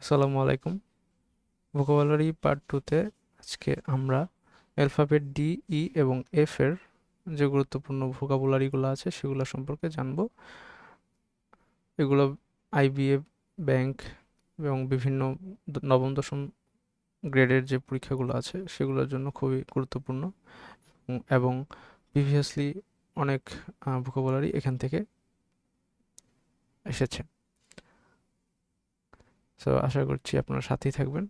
আসসালামু আলাইকুম। Vocabulary part 2-তে আজকে আমরা অ্যালফাবেট ডি, ই এবং এফ এর যে গুরুত্বপূর্ণ ভোকাবুলারিগুলো আছে সেগুলো সম্পর্কে জানব। এগুলো আইবিএ, ব্যাংক এবং বিভিন্ন নবম দশম গ্রেডের যে পরীক্ষাগুলো আছে সেগুলোর জন্য খুবই গুরুত্বপূর্ণ এবং প্রিভিয়াসলি অনেক ভোকাবুলারি এখান থেকে এসেছে। সো আশা করছি আপনারা সাথেই থাকবেন।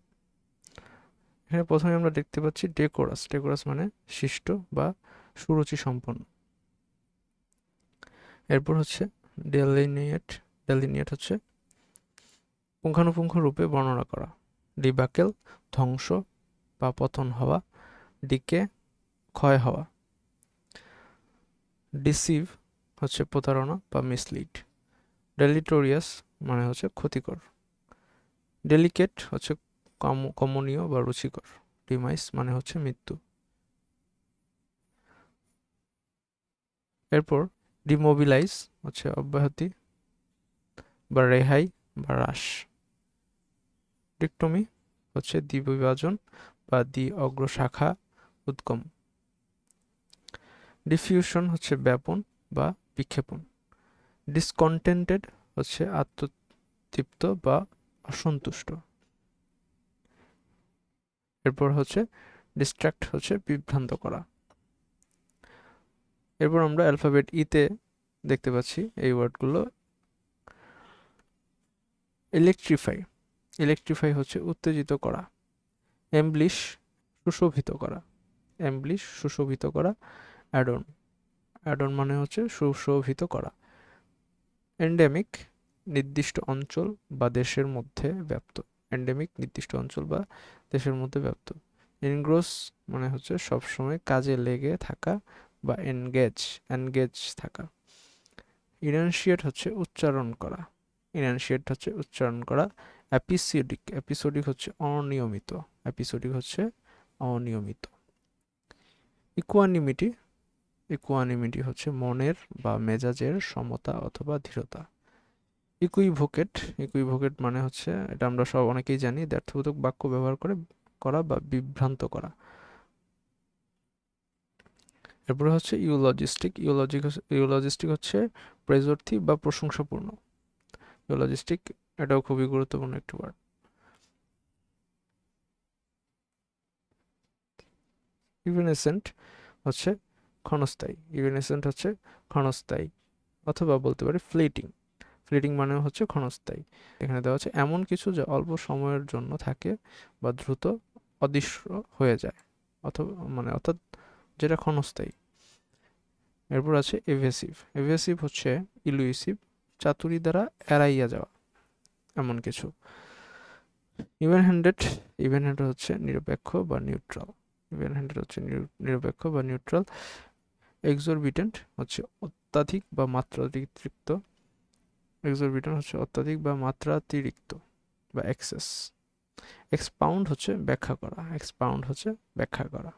এখানে প্রথমে আমরা দেখতে পাচ্ছি ডেকোরাস। ডেকোরাস মানে শিষ্ট বা সুরুচি সম্পন্ন। এরপর হচ্ছে ডেলিনিয়েট। ডেলিনিয়েট হচ্ছে পুঙ্খানুপুঙ্খ রূপে বর্ণনা করা। ডিবাকেল ধ্বংস বা পতন হওয়া। ডিকে ক্ষয় হওয়া। ডিসিভ হচ্ছে প্রতারণা বা মিসলিড। ডেলিটোরিয়াস মানে হচ্ছে ক্ষতিকর। ডেলিকেট হচ্ছে কমনীয় বা রুচিকর। ডিমাইস মানে হচ্ছে মৃত্যু। এরপর ডিমোবিলাইজ হচ্ছে অব্যাহতি বা রেহাই বা হ্রাস। ডিকটমি হচ্ছে দ্বিবিভাজন বা অগ্রশাখা উদ্গম। ডিফিউশন হচ্ছে ব্যাপন বা বিক্ষেপণ। ডিসকন্টেন্টেড হচ্ছে আত্মতৃপ্ত বা অসন্তুষ্ট। এরপর হচ্ছে ডিস্ট্র্যাক্ট হচ্ছে বিভ্রান্ত করা। এরপর আমরা অ্যালফাবেট ইতে দেখতে পাচ্ছি এই ওয়ার্ডগুলো। ইলেকট্রিফাই। ইলেকট্রিফাই হচ্ছে উত্তেজিত করা। এমব্লিশ সুশোভিত করা। এমব্লিশ সুশোভিত করা। অ্যাডন। অ্যাডন মানে হচ্ছে সুশোভিত করা। এন্ডেমিক নির্দিষ্ট অঞ্চল বা দেশের মধ্যে ব্যাপ্ত। এন্ডেমিক নির্দিষ্ট অঞ্চল বা দেশের মধ্যে ব্যাপ্ত। এনগ্রোস মানে হচ্ছে সবসময় কাজে লেগে থাকা বা এনগেজ থাকা। ইনানশিয়েট হচ্ছে উচ্চারণ করা। ইনানশিয়েট হচ্ছে উচ্চারণ করা। এপিসোডিক। এপিসোডিক হচ্ছে অনিয়মিত। এপিসোডিক হচ্ছে অনিয়মিত। ইকুয়ানিমিটি। ইকুয়ানিমিটি হচ্ছে মনের বা মেজাজের সমতা অথবা ধীরতা। ইকুইভোকেট। ইকুইভোকেট মানে হচ্ছে, এটা আমরা সব অনেকেই জানি, দ্ব্যর্থবোধক বাক্য ব্যবহার করে করা বা বিভ্রান্ত করা। এরপরে হচ্ছে ইউলজিস্টিক। ইউলজিস্টিক হচ্ছে প্রেজর্থী বা প্রশংসাপূর্ণ। ইউলজিস্টিক এটাও খুবই গুরুত্বপূর্ণ একটি ওয়ার্ড। ইভেনেসেন্ট হচ্ছে ক্ষণস্থায়ী। ইভেনেসেন্ট হচ্ছে ক্ষণস্থায়ী, অথবা বলতে পারি ফ্লিটিং। ফ্লিটিং মানে হচ্ছে ক্ষণস্থায়ী। এখানে দেওয়া আছে এমন কিছু যা অল্প সময়ের জন্য থাকে বা দ্রুত অদৃশ্য হয়ে যায়, অথবা অর্থাৎ যেটা ক্ষণস্থায়ী। এরপর আছে এভেসিভ। এভেসিভ হচ্ছে ইলুইসিভ, চাতুরি দ্বারা এড়াইয়া যাওয়া এমন কিছু। Even handed. ইভেন হ্যান্ডেড হচ্ছে নিরপেক্ষ বা নিউট্রাল। ইভেন হ্যান্ডেড হচ্ছে নিরপেক্ষ বা নিউট্রাল। এক্সরবিটেন্ট হচ্ছে অত্যাধিক বা মাত্রাতিরিক্ত। এক্সরবিটেন্ট হচ্ছে অত্যাধিক বা মাত্রাতিরিক্ত বা এক্সেস। এক্সপাউন্ড হচ্ছে ব্যাখ্যা করা। এক্সপাউন্ড হচ্ছে ব্যাখ্যা করা।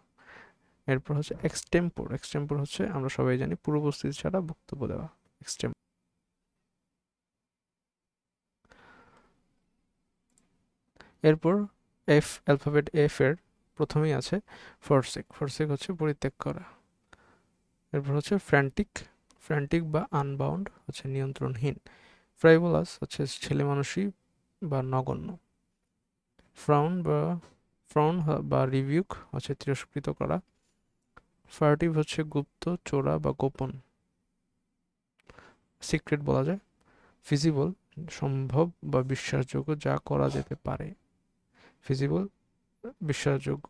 এরপর হচ্ছে এক্সটেম্পোর। এক্সটেম্পোর হচ্ছে আমরা সবাই জানি পূর্বস্থিতি ছাড়া বক্তব্য দেওয়া। এক্সটেম্পোর। এরপর এফ, অ্যালফাবেট এফ এর প্রথমেই আছে ফরসেক। ফরসেক হচ্ছে পরিত্যাগ করা। এরপর হচ্ছে ফ্র্যান্টিক। ফ্র্যান্টিক বা আনবাউন্ড হচ্ছে নিয়ন্ত্রণহীন। ফ্রাইভোলাস হচ্ছে ছেলে মানুষই বা নগণ্য। ফ্রাউন বা রিভিউক হচ্ছে তিরস্কৃত করা। ফার্টিভ হচ্ছে গুপ্ত, চোরা বা গোপন, সিক্রেট বলা যায়। ফিজিবল সম্ভব বা বিশ্বাসযোগ্য, যা করা যেতে পারে। ফিজিবল বিশ্বাসযোগ্য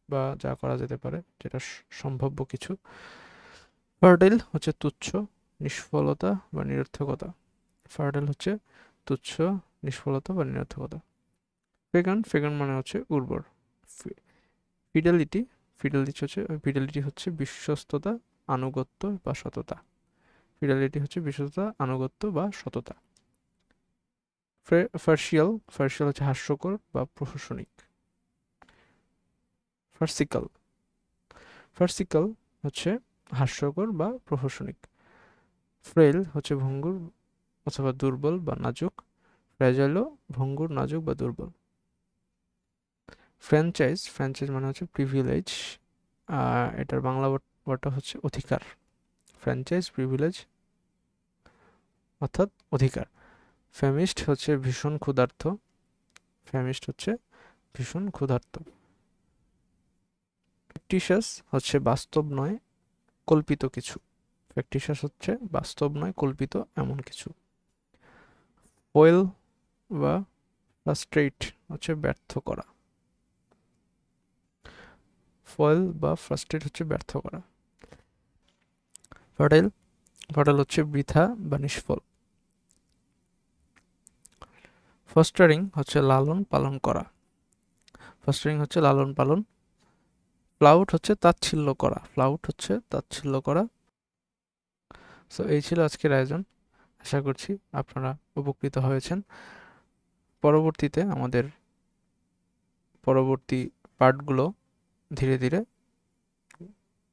বা যা করা যেতে পারে, যেটা সম্ভাব্য কিছু। ফার্টাইল হচ্ছে তুচ্ছ, নিষ্ফলতা বা নিরর্থকতা। ফার্টাইল হচ্ছে তুচ্ছ, নিষ্ফলতা বা নিরর্থকতা। ফেগান। ফেগান মানে হচ্ছে উর্বর। ফিডেলিটি। ফিডেলিটি হচ্ছে বিশ্বস্ততা, আনুগত্য বা সততা। ফিডেলিটি হচ্ছে বিশ্বস্ততা, আনুগত্য বা সততা। ফার্সিয়াল। ফার্সিয়াল হচ্ছে হাস্যকর বা প্রশাসনিক। ফার্সিকাল। ফার্সিকাল হচ্ছে হাস্যকর বা প্রশাসনিক। ফ্রেল হচ্ছে ভঙ্গুর অথবা দুর্বল বা নাজুক। ফ্র্যাজাইলও ভঙ্গুর, নাজুক বা দুর্বল। ফ্র্যাঞ্চাইজ, ফ্র্যাঞ্চাইজ মানে হচ্ছে প্রিভিলেজ, এটার বাংলা ওয়ার্ডটা হচ্ছে অধিকার। ফ্র্যাঞ্চাইজ, প্রিভিলেজ অর্থাৎ অধিকার। ফ্যামিস্ট হচ্ছে ভীষণ ক্ষুধার্ত, ফ্যামিস্ট হচ্ছে ভীষণ ক্ষুধার্ত। ফ্যাক্টিশাস হচ্ছে বাস্তব নয়, কল্পিত কিছু। ফ্যাক্টিশাস হচ্ছে বাস্তব নয়, কল্পিত এমন কিছু। ফয়েল বা ফ্রাস্ট্রেট হচ্ছে ব্যর্থ করা। ফয়েল বা ফ্রাস্ট্রেট হচ্ছে ব্যর্থ করা। ফাটাইল, ফাটাইল হচ্ছে বৃথা বা নিষ্ফল। ফস্টারিং হচ্ছে লালন পালন করা, ফস্টারিং হচ্ছে লালন পালন। ফ্লাউট হচ্ছে তাচ্ছিল্য করা, ফ্লাউট হচ্ছে তাচ্ছিল্য করা। সো এই ছিল আজকের আয়োজন, আশা করছি আপনারা উপকৃত হয়েছেন। পরবর্তীতে আমাদের পরবর্তী পার্টগুলো ধীরে ধীরে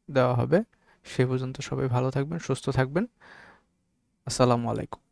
দেওয়া হবে। সে পর্যন্ত সবাই ভালো থাকবেন, সুস্থ থাকবেন। আসসালামু আলাইকুম।